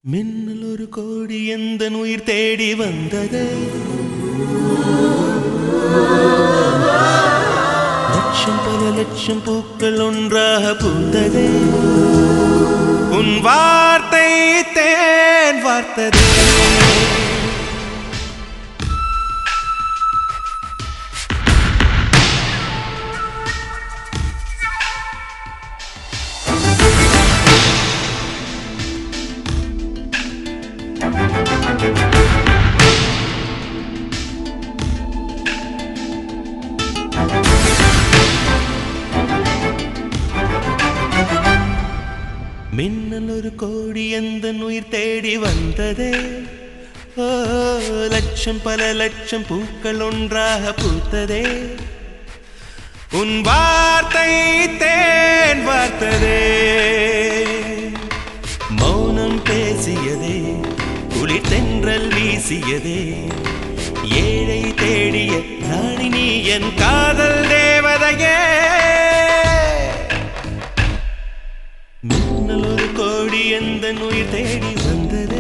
மின்னல் ஒரு கோடி எந்தன் உயிர் தேடி வந்ததே. லட்சம் பல லட்சம் பூக்கள் ஒன்றாக பூத்ததே. உன் வார்த்தை தேன் வார்த்ததே. மின்னல் ஒரு கோடி எந்தன் உயிர் தேடி வந்ததே. ஓ லட்சம் பல லட்சம் பூக்கள் ஒன்றாக பூத்ததே. உன் வார்த்தை தேன் வார்த்ததே. மௌனம் பேசியதே, குளிர் தென்றல் வீசியதே. ஏழை தேடிய ராணி நீ என் காதல் தேவதையே. மின்னல் ஒரு கோடி எந்தன் உயிர் தேடி வந்ததே.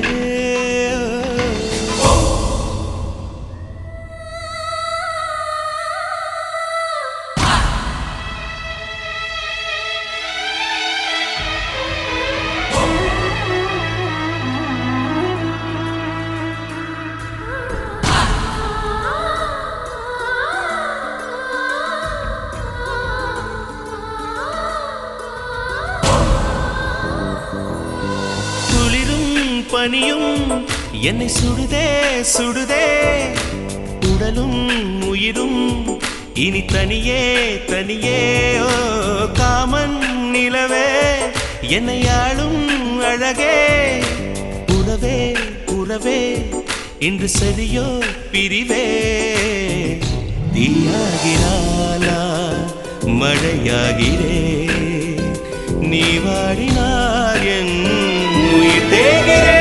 பனியும் என்னை சுடுதே சுடுதே. உடலும் உயிரும் இனி தனியே தனியே. ஓ காமன் நிலவே என்னை ஆளும் அழகே. உறவே உறவே இன்று சரியோ பிரிவே. தீயாகினாலா மழையாகிறே. நீ வாடினார் என் உயிர் தேகிறே.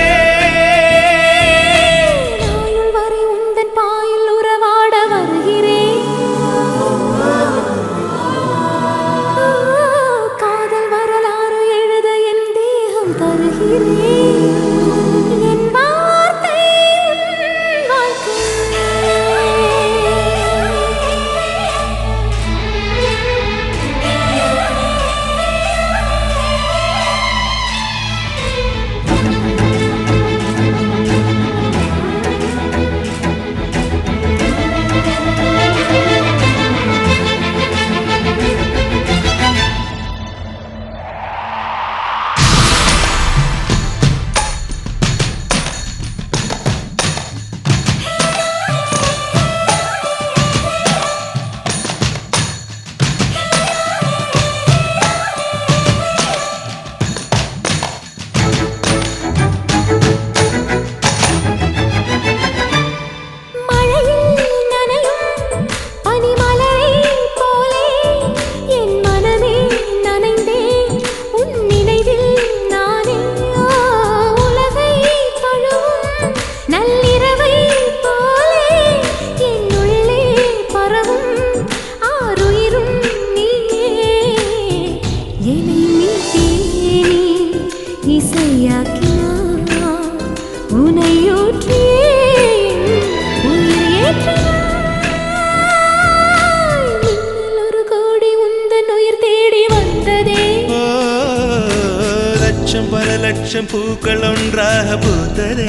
பல லட்சம் பூக்கள் ஒன்றாக பூத்ததே.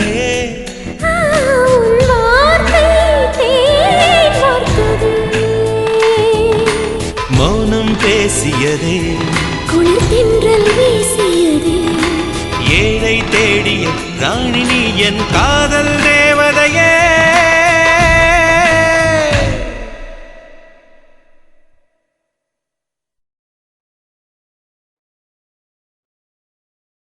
மௌனம் பேசியதே, குளிர் தென்றல் வீசியதே. ஏழை தேடிய ராணி நீ என் காதல் தேவதையே.